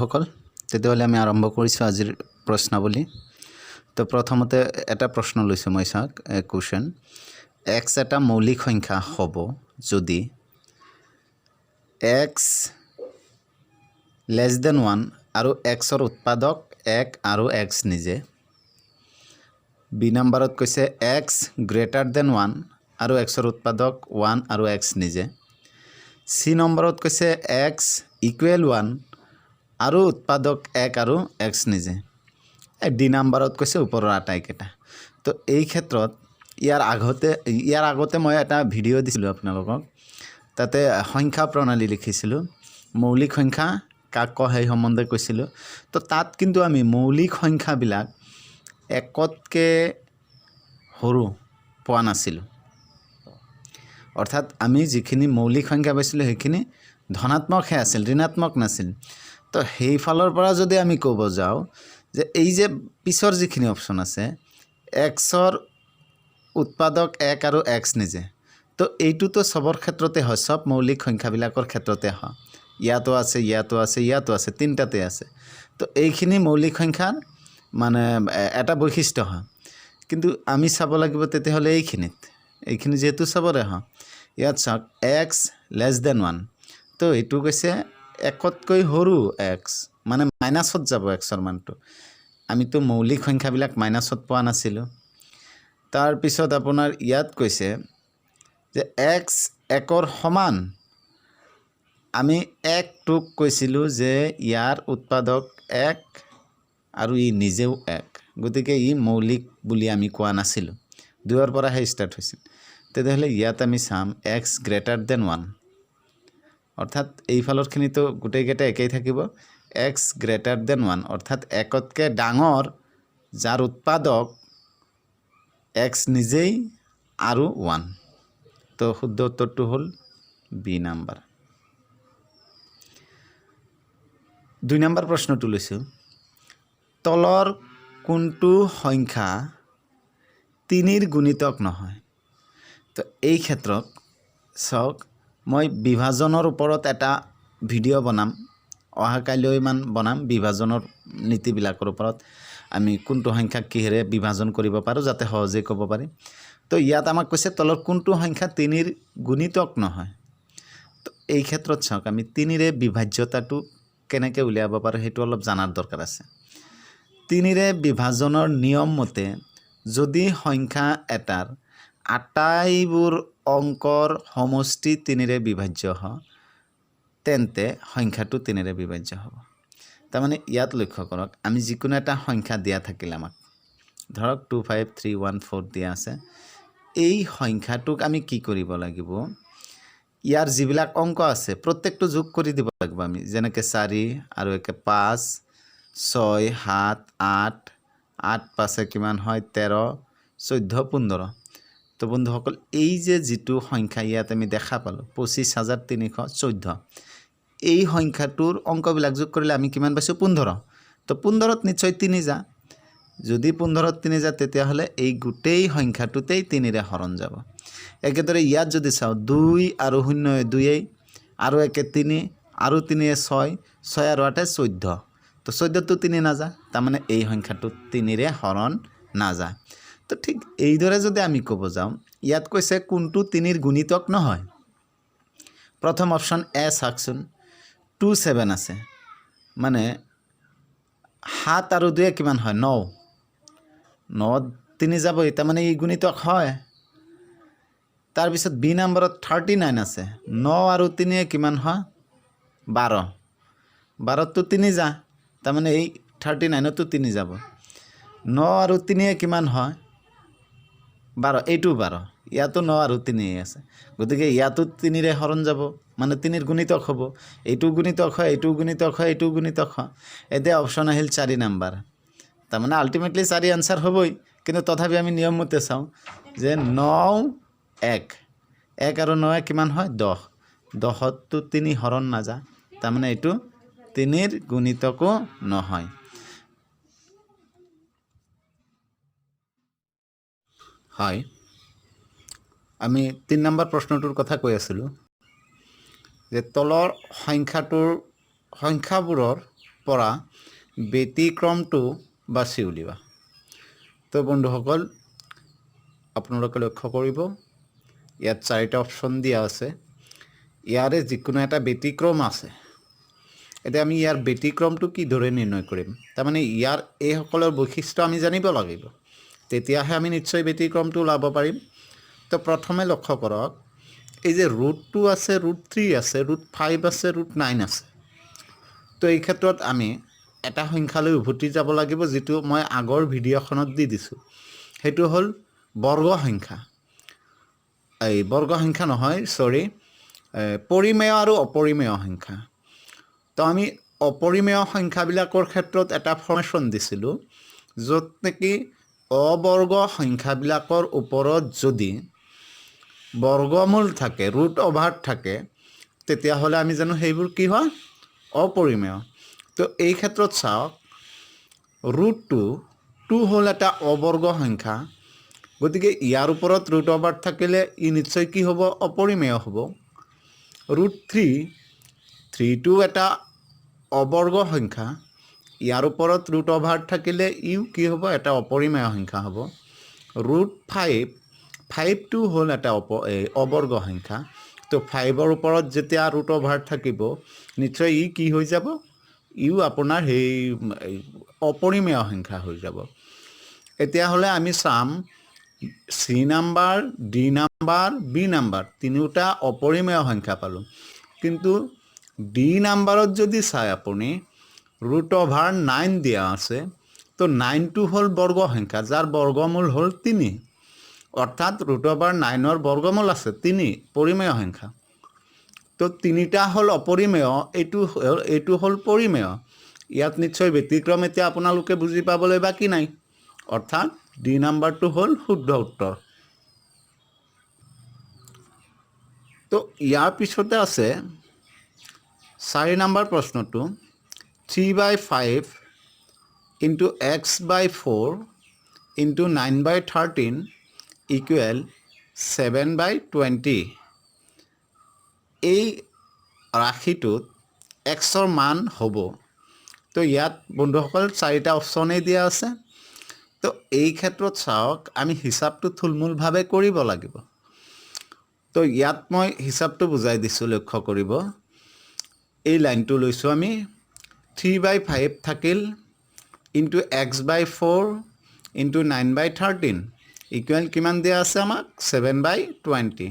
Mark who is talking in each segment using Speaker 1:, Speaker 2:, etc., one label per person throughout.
Speaker 1: বন্ধুসকল তেতিয়াহ'লে আমি আৰম্ভ কৰিছোঁ আজিৰ প্ৰশ্নাৱলী তো প্ৰথমতে এটা প্ৰশ্ন লৈছোঁ মই চাওক কুৱেশ্যন এক্স এটা মৌলিক সংখ্যা হ'ব যদি এক্স লেছ দেন 1 আৰু এক্সৰ উৎপাদক 1 আৰু এক্স নিজে বি নম্বৰত কৈছে এক্স গ্ৰেটাৰ দেন 1 আৰু এক্সৰ উৎপাদক 1 আৰু এক্স নিজে সি নম্বৰত কৈছে এক্স ইকুৱেল 1 আৰু উৎপাদক 1 আৰু এক্স নিজে ডি নম্বৰত কৈছে ওপৰৰ আটাইকেইটা তো এই ক্ষেত্ৰত ইয়াৰ আগতে মই এটা ভিডিঅ' দিছিলোঁ আপোনালোকক তাতে সংখ্যা প্ৰণালী লিখিছিলোঁ মৌলিক সংখ্যা কাক কয় সেই সম্বন্ধে কৈছিলোঁ তো তাত কিন্তু আমি মৌলিক সংখ্যাবিলাক একতকৈ সৰু পোৱা নাছিলোঁ অৰ্থাৎ আমি যিখিনি মৌলিক সংখ্যা পাইছিলোঁ সেইখিনি ধনাত্মকহে আছিল ঋণাত্মক নাছিল তো সেইফালৰ পৰা যদি আমি ক'ব যাওঁ যে এই যে পিছৰ যিখিনি অপশ্যন আছে এক্সৰ উৎপাদক 1 আৰু এক্স নিজে তো এইটোতো সবৰ ক্ষেত্ৰতে হয় সব মৌলিক সংখ্যাবিলাকৰ ক্ষেত্ৰতে হয় ইয়াতো আছে ইয়াতো আছে ইয়াতো আছে তিনিটাতে আছে তো এইখিনি মৌলিক সংখ্যাৰ মানে এটা বৈশিষ্ট্য হয় কিন্তু আমি চাব লাগিব তেতিয়াহ'লে এইখিনি যেহেতু সবৰে হয় ইয়াত চাওক এক্স লেছ দেন 1 তো এইটো কৈছে একতকৈ সৰু এক্স মানে মাইনাছত যাব এক্সৰ মানটো আমিতো মৌলিক সংখ্যাবিলাক মাইনাছত পোৱা নাছিলোঁ তাৰপিছত আপোনাৰ ইয়াত কৈছে যে এক্স একৰ সমান আমি একটোক কৈছিলোঁ যে ইয়াৰ উৎপাদক 1 আৰু ই নিজেও 1 গতিকে ই মৌলিক বুলি আমি কোৱা নাছিলোঁ 2ৰ পৰাহে ষ্টাৰ্ট হৈছিল তেতিয়াহ'লে ইয়াত আমি চাম এক্স গ্ৰেটাৰ দেন 1 অৰ্থাৎ এইফালৰখিনিতো গোটেইকেইটা একেই থাকিব এক্স গ্ৰেটাৰ দেন 1 অৰ্থাৎ একতকৈ ডাঙৰ যাৰ উৎপাদক এক্স নিজেই আৰু 1 তো শুদ্ধ উত্তৰটো হ'ল বি নাম্বাৰ 2 নম্বৰ প্ৰশ্নটো লৈছোঁ তলৰ কোনটো সংখ্যা 3ৰ গুণিতক নহয় তো এই ক্ষেত্ৰত চাওক মই বিভাজনৰ ওপৰত এটা ভিডিঅ' বনাম অহাকাইলৈমান বনাম বিভাজনৰ নীতিবিলাকৰ ওপৰত আমি কোনটো সংখ্যাক কিহেৰে বিভাজন কৰিব পাৰোঁ যাতে সহজে ক'ব পাৰি তো ইয়াত আমাক কৈছে তলৰ কোনটো সংখ্যা 3ৰ গুণিতক নহয় তো এই ক্ষেত্ৰত চাওক আমি 3ৰে বিভাজ্যতাটো কেনেকৈ উলিয়াব পাৰোঁ সেইটো অলপ জানাৰ দৰকাৰ আছে 3ৰে বিভাজনৰ নিয়ম মতে যদি সংখ্যা এটাৰ আটাইবোৰ অংকৰ সমষ্টি 3ৰে বিভাজ্য হয় তেন্তে সংখ্যাটো 3ৰে বিভাজ্য হ'ব তাৰমানে ইয়াত লক্ষ্য কৰক আমি যিকোনো এটা সংখ্যা দিয়া থাকিল আমাক ধৰক 25314 দিয়া আছে এই সংখ্যাটোক আমি কি কৰিব লাগিব ইয়াৰ যিবিলাক অংক আছে প্ৰত্যেকটো যোগ কৰি দিব লাগিব আমি যেনেকৈ 4 আৰু একে 5 6 7 8 8 5 কিমান হয় 13 14 15 তো বন্ধুসকল এই যে যিটো সংখ্যা ইয়াত আমি দেখা পালোঁ 25314 এই সংখ্যাটোৰ অংকবিলাক যোগ কৰিলে আমি কিমান পাইছোঁ 15 তো 15ত নিশ্চয় 3 যা যদি 15ত 3 যা তেতিয়াহ'লে এই গোটেই সংখ্যাটোতেই 3ৰে হৰণ যাব একেদৰে ইয়াত যদি চাওঁ 2 আৰু 0 2 আৰু একে 3 আৰু 3 6 6 আৰু 8 14 তো 14তো 3 নাযা তাৰমানে এই সংখ্যাটো 3ৰে হৰণ নাযা তো ঠিক এইদৰে যদি আমি ক'ব যাওঁ ইয়াত কৈছে কোনটো 3ৰ গুণিতক নহয় প্ৰথম অপশ্যন এ চাওকচোন 27 আছে মানে 7 আৰু 2 কিমান হয় 9 9 3 যাবই তাৰমানে এই গুণিতক হয় তাৰপিছত বি নম্বৰত 39 আছে 9 আৰু 3 কিমান হয় 12 12তো 3 যা তাৰমানে এই 39তো 3 যাব 9 আৰু 3 কিমান হয় 12 এইটো 12 ইয়াতো 9 আৰু 3 আছে গতিকে ইয়াতো 3ৰে হৰণ যাব মানে 3ৰ গুণিতক হ'ব এইটো গুণিতক হয় এইটো গুণিতক হয় এইটো গুণিতক হয় এতিয়া অপশ্যন আহিল 4 নম্বৰ তাৰমানে আল্টিমেটলি 4 আনসাৰ হ'বই কিন্তু তথাপি আমি নিয়ম মতে চাওঁ যে 9 1 আৰু 9 কিমান হয় 10 10তো 3 হৰণ নাযা তাৰমানে এইটো 3ৰ গুণিতকো নহয় হয় আমি 3 নম্বৰ প্ৰশ্নটোৰ কথা কৈ আছিলোঁ যে তলৰ সংখ্যাবোৰৰ পৰা ব্যতিক্ৰমটো বাছি উলিওৱা তো বন্ধুসকল আপোনালোকে লক্ষ্য কৰিব ইয়াত 4টা অপশ্যন দিয়া আছে ইয়াৰে যিকোনো এটা ব্যতিক্ৰম আছে এতিয়া আমি ইয়াৰ ব্যতিক্ৰমটো কিদৰে নিৰ্ণয় কৰিম তাৰমানে ইয়াৰ এইসকলৰ বৈশিষ্ট্য আমি জানিব লাগিব তেতিয়াহে আমি নিশ্চয় ব্যতিক্ৰমটো ওলাব পাৰিম তো প্ৰথমে লক্ষ্য কৰক এই যে √2 আছে √3 আছে √5 আছে √9 আছে তো এই ক্ষেত্ৰত আমি এটা সংখ্যালৈ উভতি যাব লাগিব যিটো মই আগৰ ভিডিঅ'খনত দি দিছোঁ সেইটো হ'ল বৰ্গ সংখ্যা এই বৰ্গ সংখ্যা নহয় সৰি পৰিমেয় আৰু অপৰিমেয় সংখ্যা তো আমি অপৰিমেয় সংখ্যাবিলাকৰ ক্ষেত্ৰত এটা ফৰ্মেশ্যন দিছিলোঁ য'ত নেকি অবৰ্গ সংখ্যাবিলাকৰ ওপৰত যদি বৰ্গমূল থাকে √ওভাৰ থাকে তেতিয়াহ'লে আমি জানো সেইবোৰ কি হয় অপৰিমেয় তো এই ক্ষেত্ৰত চাওক √2 হ'ল এটা অবৰ্গ সংখ্যা গতিকে ইয়াৰ ওপৰত √ওভাৰ থাকিলে ই নিশ্চয় কি হ'ব অপৰিমেয় হ'ব √3 এটা অবৰ্গ সংখ্যা ইয়াৰ ওপৰত √ওভাৰ থাকিলে ইও কি হ'ব এটা অপৰিমেয় সংখ্যা হ'ব √5 হ'ল এটা অবৰ্গ সংখ্যা তো 5ৰ ওপৰত যেতিয়া √ওভাৰ থাকিব নিশ্চয় ই কি হৈ যাব ইও আপোনাৰ সেই অপৰিমেয় সংখ্যা হৈ যাব এতিয়াহ'লে আমি চাম C number D number B number তিনিওটা অপৰিমেয় সংখ্যা পালোঁ কিন্তু ডি নাম্বাৰত যদি চাই আপুনি √9 দিয়া আছে তো 9টো হ'ল বৰ্গ সংখ্যা যাৰ বৰ্গমূল হ'ল 3 অৰ্থাৎ √9ৰ বৰ্গমূল আছে 3 পৰিমেয় সংখ্যা তো তিনিটা হ'ল অপৰিমেয় এইটো হ'ল পৰিমেয় ইয়াত নিশ্চয় ব্যতিক্ৰম এতিয়া আপোনালোকে বুজি পাবলৈ বাকী নাই অৰ্থাৎ ডি নাম্বাৰটো হ'ল শুদ্ধ উত্তৰ তো ইয়াৰ পিছতে আছে 4 নম্বৰ প্ৰশ্নটো 3/5 into x/4 into 9/13 equal 7/20 এই ৰাশিটোত xৰ মান হ'ব তো ইয়াত বন্ধুসকল 4টা অপশ্যনেই দিয়া আছে তো এই ক্ষেত্ৰত চাওক আমি হিচাপটো থুলমূলভাৱে কৰিব লাগিব তো ইয়াত মই হিচাপটো বুজাই দিছোঁ লক্ষ্য কৰিব এই লাইনটো লৈছোঁ আমি 3/5 থাকিল ইনটু x/4 ইনটু 9/13 ইকুৱেল কিমান দিয়া আছে আমাক 7/20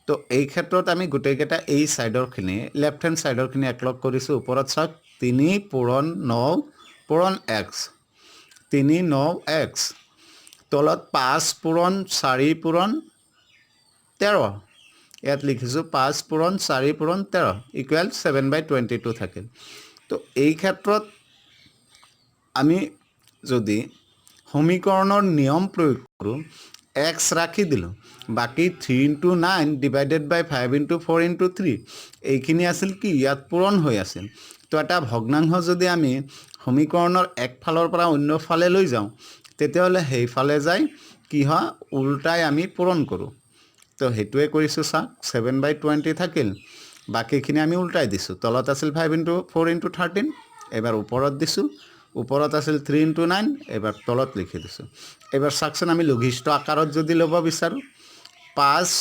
Speaker 1: তো এই ক্ষেত্ৰত আমি গোটেইকেইটা এই ছাইডৰখিনি লেফ্ট হেণ্ড ছাইডৰখিনি একলগ কৰিছোঁ ওপৰত চাওক 3 পূৰণ 9 পূৰণ x 3 9 x তলত 5 পূৰণ 4 পূৰণ 13 ইয়াত লিখিছোঁ 5 পূৰণ 4 পূৰণ 13 ইকুৱেল 7/22 থাকিল তো এই ক্ষেত্ৰত আমি যদি সমীকৰণৰ নিয়ম প্ৰয়োগ কৰোঁ x ৰাখি দিলোঁ বাকী 3 into 9 divided by 5 into 4 into 3 এইখিনি আছিল কি ইয়াত পূৰণ হৈ আছিল তো এটা ভগ্নাংশ যদি আমি সমীকৰণৰ একফালৰ পৰা অন্য ফালে লৈ যাওঁ তেতিয়াহ'লে সেইফালে যায় কি হয় উল্টাই আমি পূৰণ কৰোঁ তো সেইটোৱে কৰিছোঁ চাওক 7/20 থাকিল বাকীখিনি আমি উল্টাই দিছোঁ তলত আছিল 5 into 4 into 13 এবাৰ ওপৰত দিছোঁ ওপৰত আছিল 3 into 9 এবাৰ তলত লিখি দিছোঁ এবাৰ চাওকচোন আমি লঘিষ্ঠ আকাৰত যদি ল'ব বিচাৰোঁ 5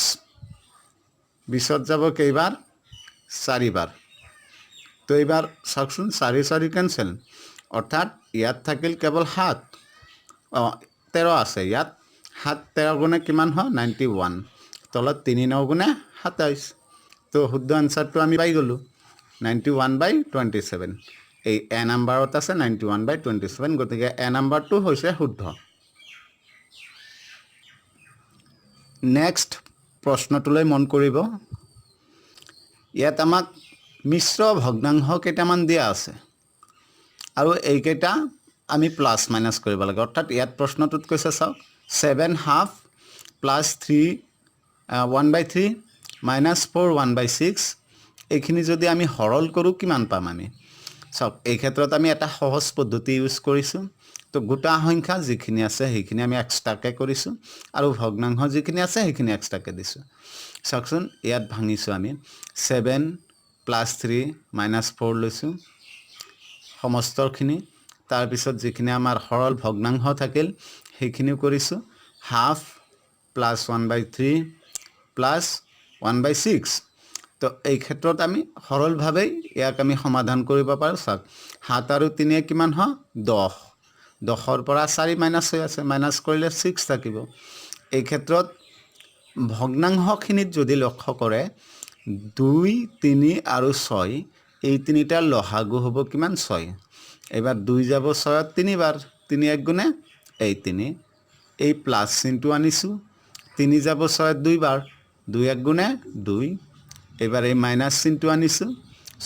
Speaker 1: 20ত যাব কেইবাৰ 4বাৰ তো এইবাৰ চাওকচোন 4 4 কেঞ্চেল অৰ্থাৎ ইয়াত থাকিল কেৱল 7 13 আছে ইয়াত 7 13 গুণে কিমান হয় 91 তলত 3 9 গুণে 27 তো শুদ্ধ আনচাৰটো আমি পাই গ'লোঁ 91/27 এই এ নাম্বাৰত আছে 91/27 গতিকে এ নাম্বাৰটো হৈছে শুদ্ধ নেক্সট প্ৰশ্নটোলৈ মন কৰিব ইয়াত আমাক মিশ্ৰ ভগ্নাংশ কেইটামান দিয়া আছে আৰু এইকেইটা আমি প্লাছ মাইনাছ কৰিব লাগে অৰ্থাৎ ইয়াত প্ৰশ্নটোত কৈছে চাওক 7/2 প্লাছ 3 1/3 মাইনাছ 4 1/6 এইখিনি যদি আমি সৰল কৰোঁ কিমান পাম আমি চাওক এই ক্ষেত্ৰত আমি এটা সহজ পদ্ধতি ইউজ কৰিছোঁ তো গোটা সংখ্যা যিখিনি আছে সেইখিনি আমি এক্সট্ৰাকৈ কৰিছোঁ আৰু ভগ্নাংশ যিখিনি আছে সেইখিনি এক্সট্ৰাকৈ দিছোঁ চাওকচোন ইয়াত ভাঙিছোঁ আমি 7 + 3 - 4 লৈছোঁ সমস্তৰখিনি তাৰপিছত যিখিনি আমাৰ সৰল ভগ্নাংশ থাকিল সেইখিনিও কৰিছোঁ হাফ প্লাছ 1/3 প্লাছ 1/6 তো এই ক্ষেত্ৰত আমি সৰলভাৱেই ইয়াক আমি সমাধান কৰিব পাৰোঁ চাওক 7 আৰু 3 কিমান হয় 10 10ৰ পৰা 4 মাইনাছ হৈ আছে মাইনাছ কৰিলে 6 থাকিব এই ক্ষেত্ৰত ভগ্নাংশখিনিত যদি লক্ষ্য কৰে 2 3 আৰু 6 এই তিনিটাৰ লসাগু হ'ব কিমান 6 এবাৰ 2 যাব 6ত 3 বাৰ 3 1 গুণে এই 3 এই প্লাছ চিনটো আনিছোঁ 3 যাব 6ত 2 বাৰ 2 1 গুণে 2 এবাৰ এই মাইনাছ চিনটো আনিছোঁ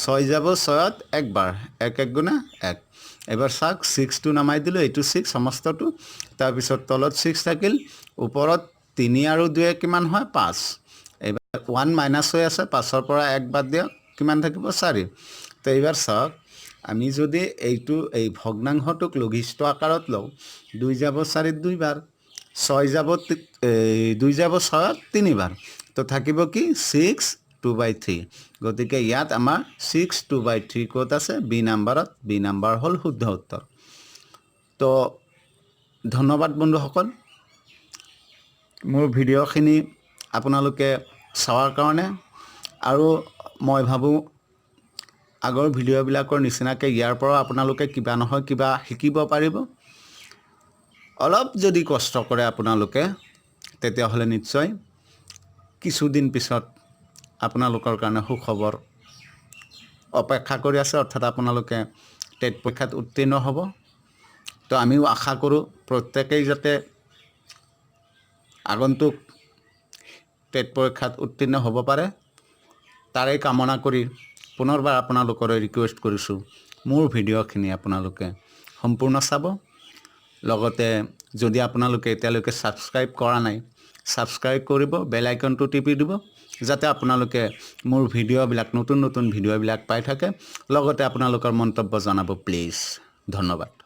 Speaker 1: 6 যাব 6ত 1 বাৰ 1 1 গুণে 1 এবাৰ চাওক 6টো নামাই দিলোঁ এইটো 6 সমস্তটো তাৰপিছত তলত 6 থাকিল ওপৰত 3 আৰু 2 কিমান হয় 5 এবাৰ 1 মাইনাছ হৈ আছে 5ৰ পৰা 1 বাদ দিয়ক কিমান থাকিব 4 তো এইবাৰ চাওক আমি যদি এইটো এই ভগ্নাংশটোক লঘিষ্ঠ আকাৰত লওঁ 2 যাব 4ত 2 বাৰ 6 যাব 2 যাব 6ত 3 বাৰ তো থাকিব কি 6 2/3 গতিকে ইয়াত আমাৰ 6 2/3 ক'ত আছে বি নাম্বাৰত বি নাম্বাৰ হ'ল শুদ্ধ উত্তৰ তো ধন্যবাদ বন্ধুসকল মোৰ ভিডিঅ'খিনি আপোনালোকে চোৱাৰ কাৰণে আৰু মই ভাবোঁ আগৰ ভিডিঅ'বিলাকৰ নিচিনাকৈ ইয়াৰ পৰা আপোনালোকে কিবা নহয় কিবা শিকিব পাৰিব অলপ যদি কষ্ট কৰে আপোনালোকে তেতিয়াহ'লে নিশ্চয় কিছুদিন পিছত আপোনালোকৰ কাৰণে সুখবৰ অপেক্ষা কৰি আছে অৰ্থাৎ আপোনালোকে টেট পৰীক্ষাত উত্তীৰ্ণ হ'ব তো আমিও আশা কৰোঁ প্ৰত্যেকেই যাতে আগন্তুক টেট পৰীক্ষাত উত্তীৰ্ণ হ'ব পাৰে তাৰে কামনা কৰি পুনৰবাৰ আপোনালোকলৈ ৰিকুৱেষ্ট কৰিছোঁ মোৰ ভিডিঅ'খিনি আপোনালোকে সম্পূৰ্ণ চাব লগতে যদি আপোনালোকে এতিয়ালৈকে ছাবস্ক্ৰাইব কৰা নাই ছাবস্ক্ৰাইব কৰিব বেল আইকনটো টিপি দিব যাতে আপোনালোকে মোৰ ভিডিঅ'বিলাক নতুন নতুন ভিডিঅ'বিলাক পাই থাকে লগতে আপোনালোকৰ মন্তব্য জনাব প্লিজ ধন্যবাদ